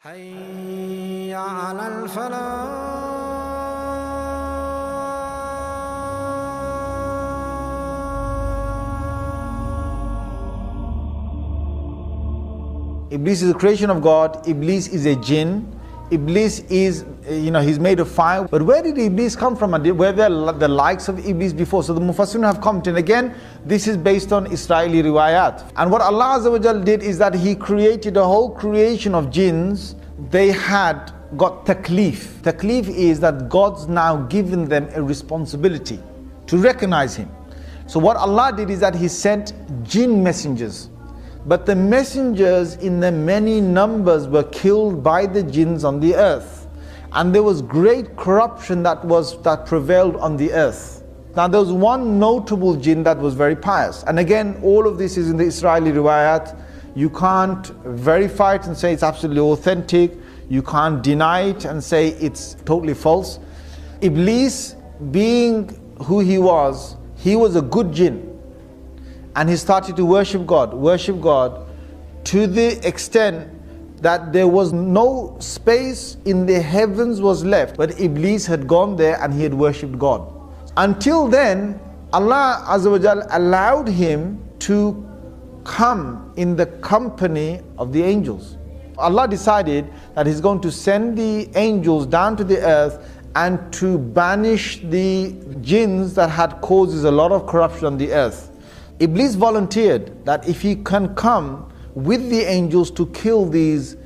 حي على الفلاح. Iblis is a creation of God. Iblis is a jinn. Iblis is, he's made of fire. But where did Iblis come from? And were there the likes of Iblis before? So the Mufassirun have commented. Again, this is based on Israeli riwayat. And what Allah Azza wa Jal did is that He created a whole creation of jinns. They had got taklif. Taklif is that God's now given them a responsibility to recognize Him. So what Allah did is that He sent jinn messengers. But the messengers in the many numbers were killed by the jinns on the earth. And there was great corruption that prevailed on the earth. Now there was one notable jinn that was very pious. And again, all of this is in the Israeli riwayat. You can't verify it and say it's absolutely authentic. You can't deny it and say it's totally false. Iblis, being who he was a good jinn. And he started to worship God to the extent that there was no space in the heavens was left, but Iblis had gone there and he had worshipped God. Until then, Allah Azza wa Jal allowed him to come in the company of the angels. Allah decided that He's going to send the angels down to the earth and to banish the jinns that had causes a lot of corruption on the earth. Iblis volunteered that if he can come with the angels to kill these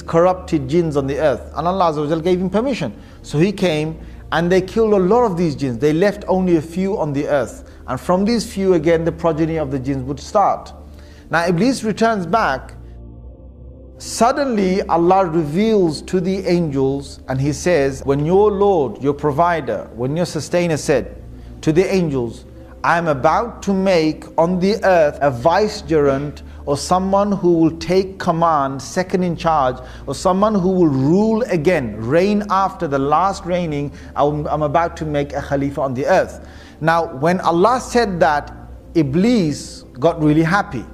corrupted jinns on the earth, and Allah Azza wa Jal gave him permission. So he came and they killed a lot of these jinns. They left only a few on the earth. And from these few again the progeny of the jinns would start. Now Iblis returns back. Suddenly Allah reveals to the angels and He says, when your Lord, your provider, when your sustainer said to the angels, I am about to make on the earth a vicegerent, or someone who will take command, second in charge, or someone who will rule again, reign after the last reigning, I'm about to make a Khalifa on the earth. Now when Allah said that, Iblis got really happy.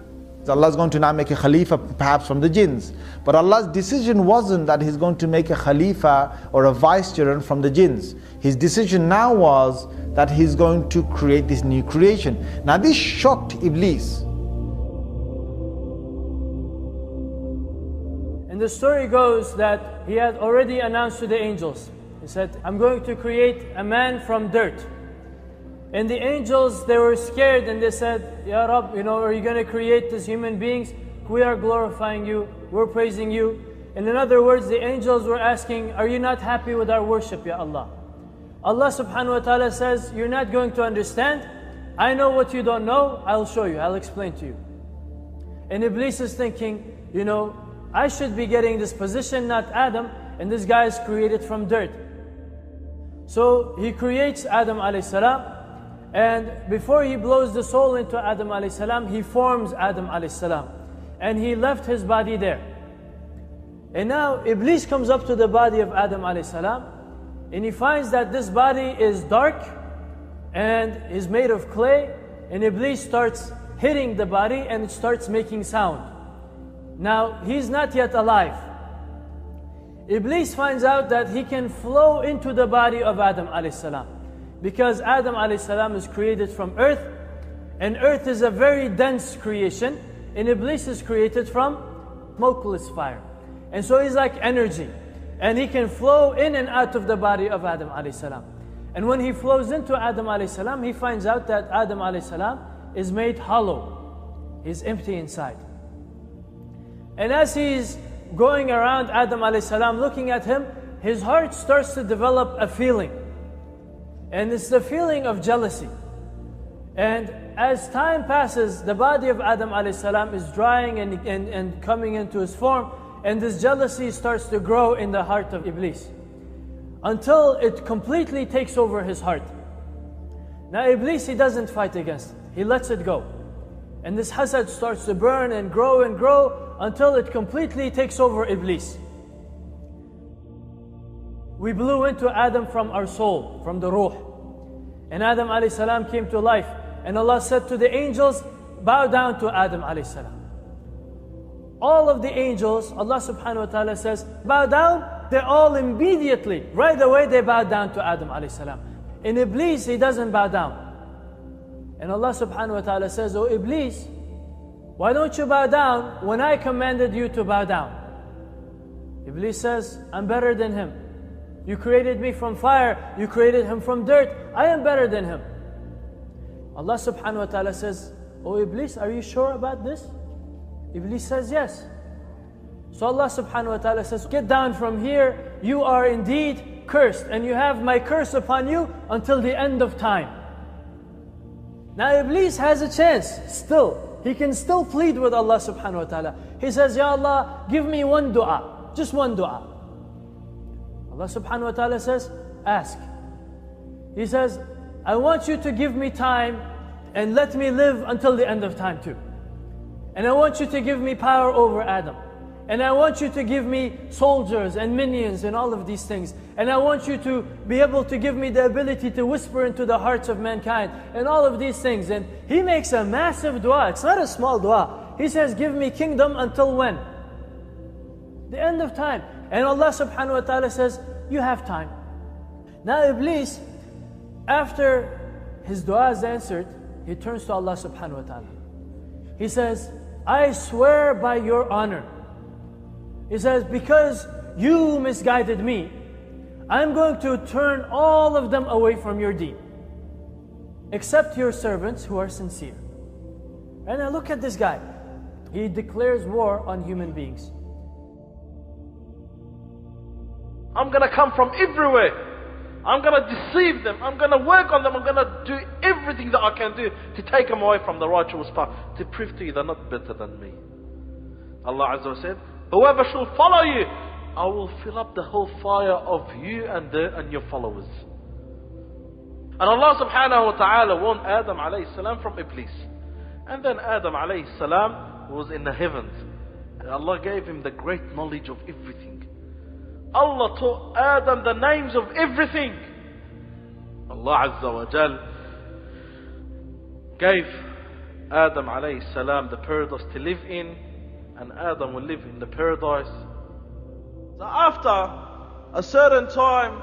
Allah is going to now make a Khalifa perhaps from the jinns. But Allah's decision wasn't that He's going to make a Khalifa or a vicegerent from the jinns. His decision now was that He's going to create this new creation. Now this shocked Iblis. And the story goes that he had already announced to the angels. He said, I'm going to create a man from dirt. And the angels, they were scared and they said, Ya Rab, are you going to create these human beings? We are glorifying you, we're praising you. And in other words, the angels were asking, are you not happy with our worship, Ya Allah? Allah subhanahu wa ta'ala says, you're not going to understand. I know what you don't know, I'll show you, I'll explain to you. And Iblis is thinking, I should be getting this position, not Adam, and this guy is created from dirt. So he creates Adam alayhi salam. And before he blows the soul into Adam alayhi salam, he forms Adam alayhi salam. And he left his body there. And now Iblis comes up to the body of Adam alayhi salam, and he finds that this body is dark and is made of clay, and Iblis starts hitting the body and it starts making sound. Now he's not yet alive. Iblis finds out that he can flow into the body of Adam alayhi salam. Because Adam alayhi salam is created from earth, and earth is a very dense creation, and Iblis is created from smokeless fire. And so he's like energy, and he can flow in and out of the body of Adam alayhi salam. And when he flows into Adam alayhi salam, he finds out that Adam alayhi salam is made hollow. He's empty inside. And as he's going around Adam alayhi salam, looking at him, his heart starts to develop a feeling. And it's the feeling of jealousy. And as time passes, the body of Adam alayhi salam is drying and coming into his form, and this jealousy starts to grow in the heart of Iblis until it completely takes over his heart. Now Iblis, he doesn't fight against it. He lets it go. And this hasad starts to burn and grow until it completely takes over Iblis. We blew into Adam from our soul, from the ruh. And Adam alayhi salam came to life. And Allah said to the angels, bow down to Adam alayhi salam. all of the angels, Allah subhanahu wa ta'ala says, bow down. They all immediately, right away, they bow down to Adam alayhi salam. In Iblis, he doesn't bow down. And Allah subhanahu wa ta'ala says, oh Iblis, why don't you bow down when I commanded you to bow down? Iblis says, I'm better than him. You created me from fire, you created him from dirt. I am better than him. Allah subhanahu wa ta'ala says, oh Iblis, are you sure about this? Iblis says yes. So Allah subhanahu wa ta'ala says, get down from here, you are indeed cursed, and you have my curse upon you until the end of time. Now Iblis has a chance still. He can still plead with Allah subhanahu wa ta'ala. He says, Ya Allah, give me one dua, just one dua. Allah subhanahu wa ta'ala says, ask. He says, I want you to give me time and let me live until the end of time too. And I want you to give me power over Adam. And I want you to give me soldiers and minions and all of these things. And I want you to be able to give me the ability to whisper into the hearts of mankind and all of these things. And he makes a massive dua. It's not a small dua. He says, give me kingdom until when? The end of time. And Allah subhanahu wa ta'ala says, you have time. Now Iblis, after his dua is answered, he turns to Allah subhanahu wa ta'ala. He says, I swear by your honor. He says, because you misguided me, I'm going to turn all of them away from your deen, except your servants who are sincere. And now look at this guy. He declares war on human beings. I'm going to come from everywhere. I'm going to deceive them. I'm going to work on them. I'm going to do everything that I can do to take them away from the righteous path, to prove to you they're not better than me. Allah Azza wa said, whoever shall follow you, I will fill up the whole fire of you and your followers. And Allah subhanahu wa ta'ala warned Adam alayhi salam from Iblis. And then Adam alayhi salam was in the heavens. And Allah gave him the great knowledge of everything. Allah taught Adam the names of everything. Allah Azza wa Jal gave Adam alayhi salam the paradise to live in, and Adam will live in the paradise. So after a certain time,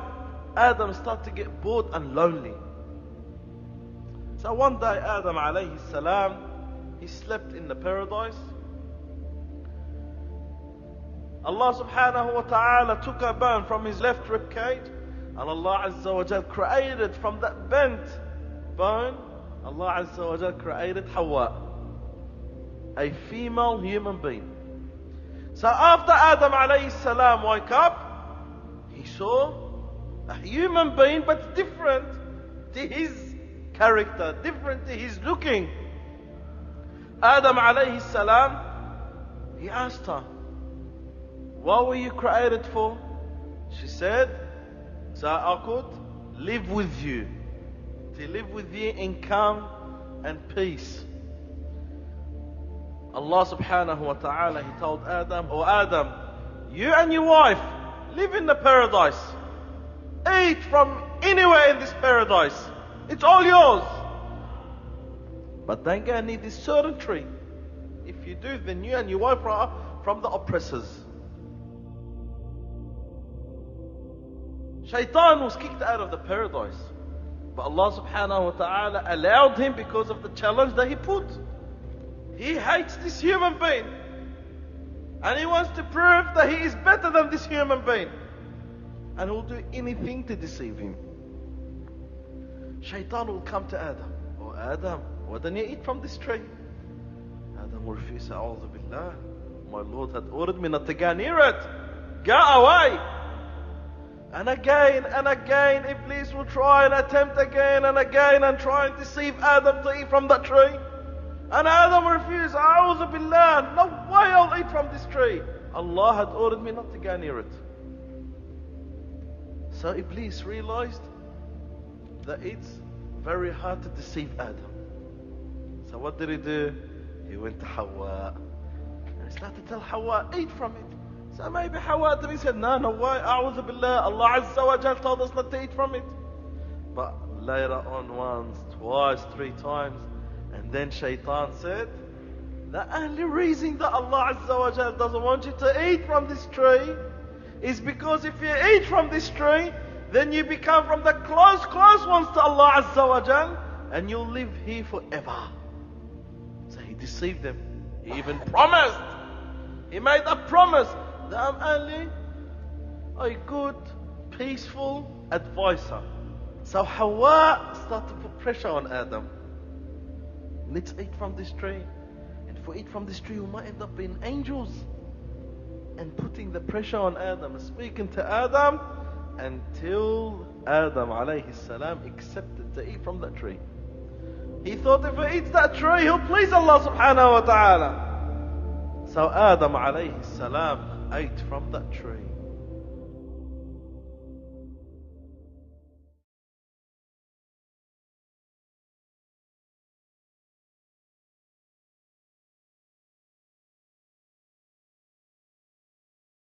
Adam started to get bored and lonely. So one day Adam alayhi salam, he slept in the paradise. Allah subhanahu wa ta'ala took a bone from his left ribcage, and Allah Azza wa Jal created from that bent bone, Allah Azza wa Jal created Hawa, a female human being. So after Adam alayhi salam woke up, he saw a human being, but different to his character, different to his looking. Adam alayhi salam, he asked her, what were you created for? She said, so I could live with you, to live with you in calm and peace. Allah subhanahu wa ta'ala, he told Adam, oh Adam, you and your wife live in the paradise. Eat from anywhere in this paradise. It's all yours. But don't go and eat this certain tree. If you do, then you and your wife are from the oppressors. Shaitan was kicked out of the paradise, but Allah subhanahu wa ta'ala allowed him because of the challenge that he put. He hates this human being, and he wants to prove that he is better than this human being, and will do anything to deceive him. Shaitan will come to Adam, oh Adam, why don't you eat from this tree? Adam will refuse. A'udhu billah, my Lord had ordered me not to go near it. Go away. And again, Iblis will try and attempt again and again and try and deceive Adam to eat from that tree. And Adam will refuse. A'udhu billah, no way I'll eat from this tree. Allah had ordered me not to go near it. So Iblis realized that it's very hard to deceive Adam. So what did he do? He went to Hawa and he started to tell Hawa, eat from it. So maybe Hawa said, no way, A'udhu billah, Allah Azza wa Jal told us not to eat from it. But later on, once, twice, 3 times, and then Shaitan said, The only reason that Allah Azza wa Jal doesn't want you to eat from this tree is because if you eat from this tree, then you become from the close ones to Allah Azza wa Jal, and you'll live here forever. So he deceived them. He even promised. He made a promise that I'm only a good, peaceful advisor. So Hawa started to put pressure on Adam. Let's eat from this tree. And if we eat from this tree, we might end up being angels. And putting the pressure on Adam, speaking to Adam, until Adam alayhi salam accepted to eat from that tree. He thought if he eats that tree, he'll please Allah subhanahu wa ta'ala. So Adam alayhi salam ate from that tree.